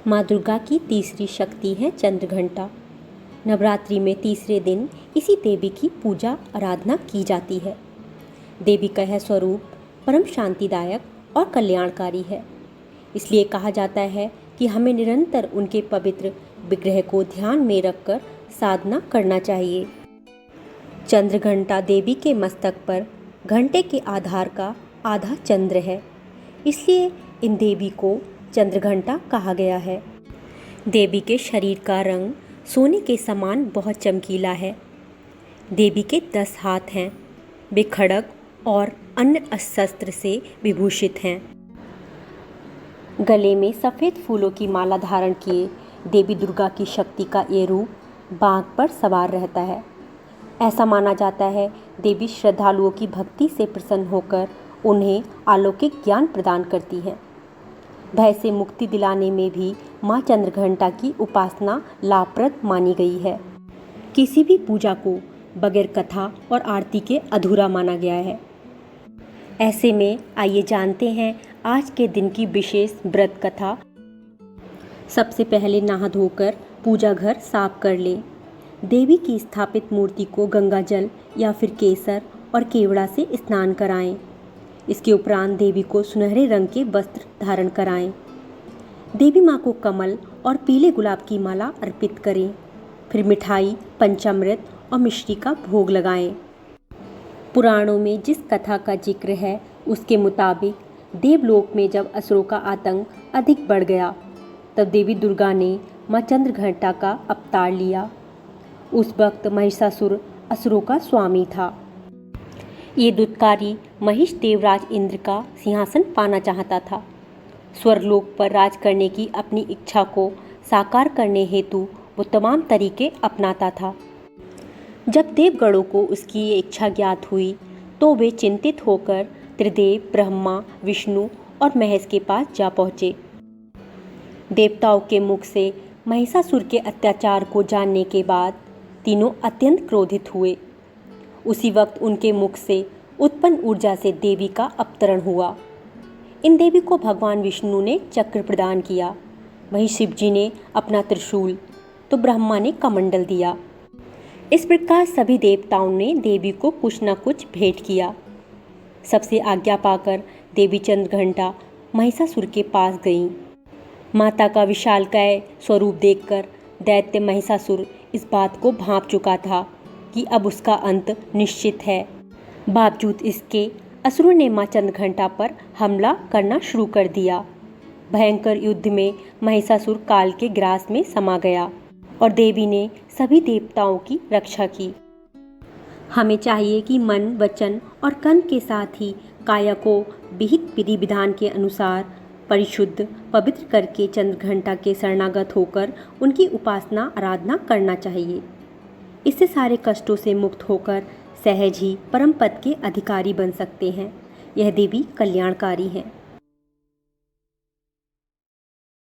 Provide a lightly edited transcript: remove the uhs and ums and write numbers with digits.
माँ दुर्गा की तीसरी शक्ति है चंद्रघंटा। नवरात्रि में तीसरे दिन इसी देवी की पूजा आराधना की जाती है। देवी का यह स्वरूप परम शांतिदायक और कल्याणकारी है। इसलिए कहा जाता है कि हमें निरंतर उनके पवित्र विग्रह को ध्यान में रखकर साधना करना चाहिए। चंद्रघंटा देवी के मस्तक पर घंटे के आधार का आधा चंद्र है, इसलिए इन देवी को चंद्रघंटा कहा गया है। देवी के शरीर का रंग सोने के समान बहुत चमकीला है। देवी के 10 हाथ हैं। वे खड्ग और अन्य अस्त्र से विभूषित हैं। गले में सफ़ेद फूलों की माला धारण किए देवी दुर्गा की शक्ति का ये रूप बाघ पर सवार रहता है। ऐसा माना जाता है देवी श्रद्धालुओं की भक्ति से प्रसन्न होकर उन्हें अलौकिक ज्ञान प्रदान करती है। भय से मुक्ति दिलाने में भी माँ चंद्रघंटा की उपासना लाभप्रद मानी गई है। किसी भी पूजा को बगैर कथा और आरती के अधूरा माना गया है। ऐसे में आइए जानते हैं आज के दिन की विशेष व्रत कथा। सबसे पहले नहा धोकर पूजा घर साफ कर लें। देवी की स्थापित मूर्ति को गंगा जल या फिर केसर और केवड़ा से स्नान कराएं। इसके उपरांत देवी को सुनहरे रंग के वस्त्र धारण कराएं। देवी माँ को कमल और पीले गुलाब की माला अर्पित करें। फिर मिठाई, पंचामृत और मिश्री का भोग लगाएं। पुराणों में जिस कथा का जिक्र है उसके मुताबिक देवलोक में जब असुरों का आतंक अधिक बढ़ गया तब देवी दुर्गा ने माँ चंद्रघंटा का अवतार लिया। उस वक्त महिषासुर असुरों का स्वामी था। ये दुष्कारी महिष देवराज इंद्र का सिंहासन पाना चाहता था। स्वर्गलोक पर राज करने की अपनी इच्छा को साकार करने हेतु वो तमाम तरीके अपनाता था। जब देवगणों को उसकी ये इच्छा ज्ञात हुई तो वे चिंतित होकर त्रिदेव ब्रह्मा, विष्णु और महेश के पास जा पहुँचे। देवताओं के मुख से महिषासुर के अत्याचार को जानने के बाद तीनों अत्यंत क्रोधित हुए। उसी वक्त उनके मुख से उत्पन्न ऊर्जा से देवी का अवतरण हुआ। इन देवी को भगवान विष्णु ने चक्र प्रदान किया। वहीं शिव जी ने अपना त्रिशूल तो ब्रह्मा ने कमंडल दिया। इस प्रकार सभी देवताओं ने देवी को कुछ न कुछ भेंट किया। सबसे आज्ञा पाकर देवी चंद्रघंटा महिषासुर के पास गईं। माता का विशालकाय स्वरूप देखकर दैत्य महिषासुर इस बात को भांप चुका था कि अब उसका अंत निश्चित है। बावजूद इसके असुरों ने माँ चंद्रघंटा पर हमला करना शुरू कर दिया। भयंकर युद्ध में महिषासुर काल के ग्रास में समा गया और देवी ने सभी देवताओं की रक्षा की। हमें चाहिए कि मन, वचन और कर्म के साथ ही काया को विहित विधि विधान के अनुसार परिशुद्ध पवित्र करके चंद्रघंटा के शरणागत होकर उनकी उपासना आराधना करना चाहिए। इससे सारे कष्टों से मुक्त होकर सहज ही परम पद के अधिकारी बन सकते हैं। यह देवी कल्याणकारी है।